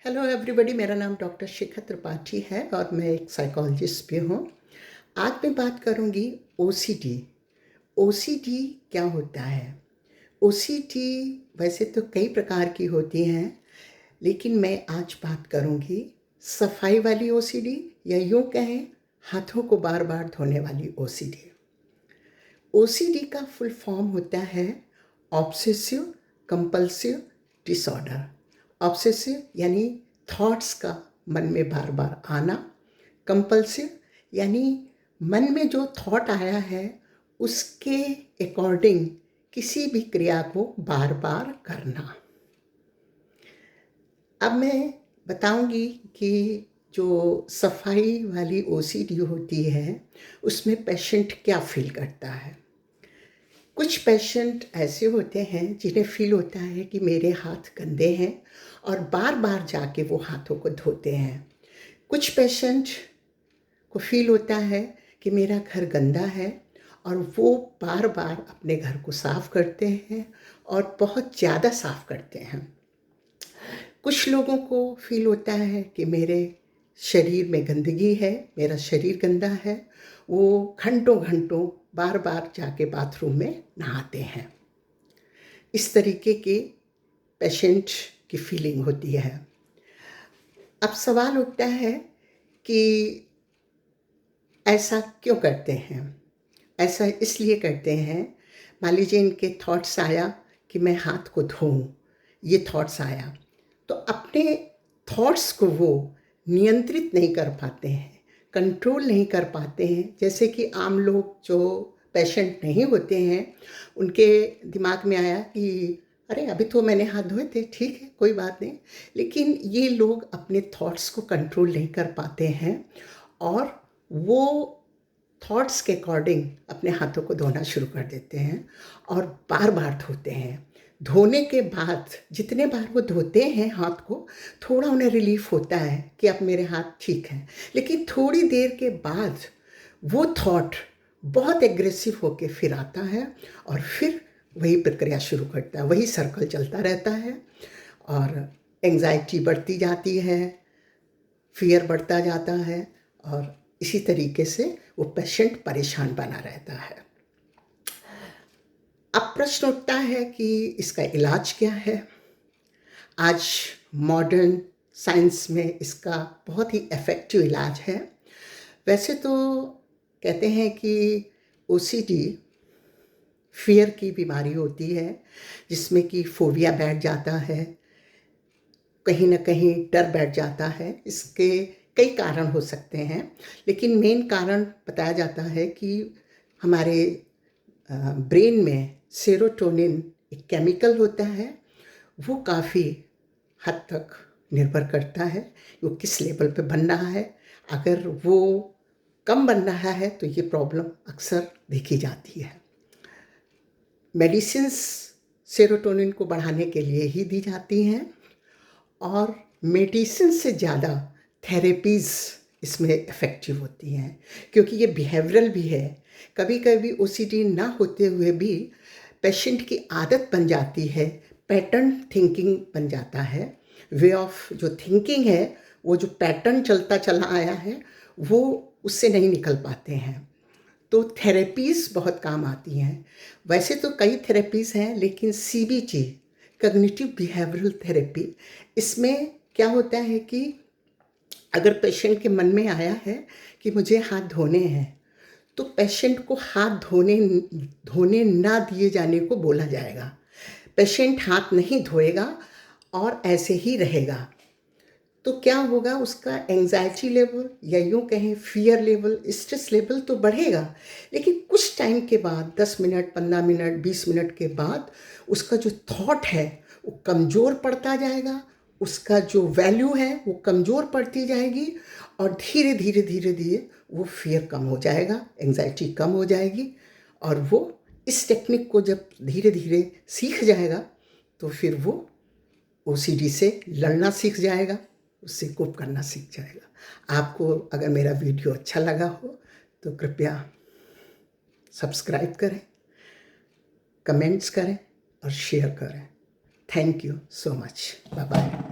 Hello everybody, मेरा नाम doctor शिखा त्रिपाठी है और मैं एक साइकोलॉजिस्ट भी हूँ। आज मैं बात करूँगी ओसीडी। ओसीडी क्या होता है? ओसीडी वैसे तो कई प्रकार की होती हैं, लेकिन मैं आज बात करूँगी सफाई वाली ओसीडी, या यूँ कहें हाथों को बार बार धोने वाली ओसीडी। ओसीडी का फुल फॉर्म होता है ऑब्सेसिव कंपल्सिव डिसऑर्डर। ऑब्सेसिव यानी थॉट्स का मन में बार बार आना, कंपल्सिव यानी मन में जो थॉट आया है उसके अकॉर्डिंग किसी भी क्रिया को बार बार करना। अब मैं बताऊंगी कि जो सफाई वाली ओसीडी होती है उसमें पेशेंट क्या फील करता है। कुछ पेशेंट ऐसे होते हैं जिन्हें फील होता है कि मेरे हाथ गंदे हैं और बार बार जाके वो हाथों को धोते हैं। कुछ पेशेंट को फील होता है कि मेरा घर गंदा है और वो बार बार अपने घर को साफ़ करते हैं और बहुत ज़्यादा साफ़ करते हैं। कुछ लोगों को फील होता है कि मेरे शरीर में गंदगी है, मेरा शरीर गंदा है, वो घंटों घंटों बार बार जाके बाथरूम में नहाते हैं। इस तरीके के पेशेंट की फीलिंग होती है। अब सवाल उठता है कि ऐसा क्यों करते हैं? ऐसा इसलिए करते हैं, मान लीजिए इनके थॉट्स आया कि मैं हाथ को धोऊं, ये थॉट्स आया तो अपने थॉट्स को वो नियंत्रित नहीं कर पाते हैं, कंट्रोल नहीं कर पाते हैं। जैसे कि आम लोग जो पेशेंट नहीं होते हैं उनके दिमाग में आया कि अरे अभी तो मैंने हाथ धोए थे, ठीक है कोई बात नहीं। लेकिन ये लोग अपने थॉट्स को कंट्रोल नहीं कर पाते हैं और वो थॉट्स के अकॉर्डिंग अपने हाथों को धोना शुरू कर देते हैं और बार बार धोते हैं। धोने के बाद जितने बार वो धोते हैं हाथ को, थोड़ा उन्हें रिलीफ होता है कि अब मेरे हाथ ठीक हैं, लेकिन थोड़ी देर के बाद वो थॉट बहुत एग्रेसिव होके फिर आता है और फिर वही प्रक्रिया शुरू करता है, वही सर्कल चलता रहता है और एंग्जाइटी बढ़ती जाती है, फियर बढ़ता जाता है और इसी तरीके से वो पेशेंट परेशान बना रहता है। अब प्रश्न उठता है कि इसका इलाज क्या है? आज मॉडर्न साइंस में इसका बहुत ही इफ़ेक्टिव इलाज है। वैसे तो कहते हैं कि ओसीडी फियर की बीमारी होती है जिसमें कि फोबिया बैठ जाता है, कहीं ना कहीं डर बैठ जाता है। इसके कई कारण हो सकते हैं, लेकिन मेन कारण बताया जाता है कि हमारे ब्रेन में सेरोटोनिन एक केमिकल होता है, वो काफ़ी हद तक निर्भर करता है वो किस लेवल पे बन रहा है। अगर वो कम बन रहा है तो ये प्रॉब्लम अक्सर देखी जाती है। मेडिसिन्स सेरोटोनिन को बढ़ाने के लिए ही दी जाती हैं और मेडिसिन से ज़्यादा थेरेपीज़ इसमें इफ़ेक्टिव होती हैं, क्योंकि ये बिहेवियरल भी है। कभी कभी ओसीडी ना होते हुए भी पेशेंट की आदत बन जाती है, पैटर्न थिंकिंग बन जाता है। वे ऑफ जो थिंकिंग है, वो जो पैटर्न चलता चला आया है वो उससे नहीं निकल पाते हैं। तो थेरेपीज़ बहुत काम आती हैं। वैसे तो कई थेरेपीज़ हैं, लेकिन सीबीटी कॉग्निटिव बिहेवियरल थेरेपी, इसमें क्या होता है कि अगर पेशेंट के मन में आया है कि मुझे हाथ धोने हैं तो पेशेंट को हाथ धोने ना दिए जाने को बोला जाएगा। पेशेंट हाथ नहीं धोएगा और ऐसे ही रहेगा तो क्या होगा, उसका एंग्जाइटी लेवल या यूँ कहें फियर लेवल, स्ट्रेस लेवल तो बढ़ेगा, लेकिन कुछ टाइम के बाद 10 मिनट 15 मिनट 20 मिनट के बाद उसका जो थॉट है वो कमज़ोर पड़ता जाएगा, उसका जो वैल्यू है वो कमज़ोर पड़ती जाएगी और धीरे धीरे धीरे धीरे वो फियर कम हो जाएगा, एंग्जाइटी कम हो जाएगी और वो इस टेक्निक को जब धीरे धीरे सीख जाएगा तो फिर वो ओसीडी से लड़ना सीख जाएगा, उससे कोप करना सीख जाएगा। आपको अगर मेरा वीडियो अच्छा लगा हो तो कृपया सब्सक्राइब करें, कमेंट्स करें और शेयर करें। Thank you so much. Bye bye.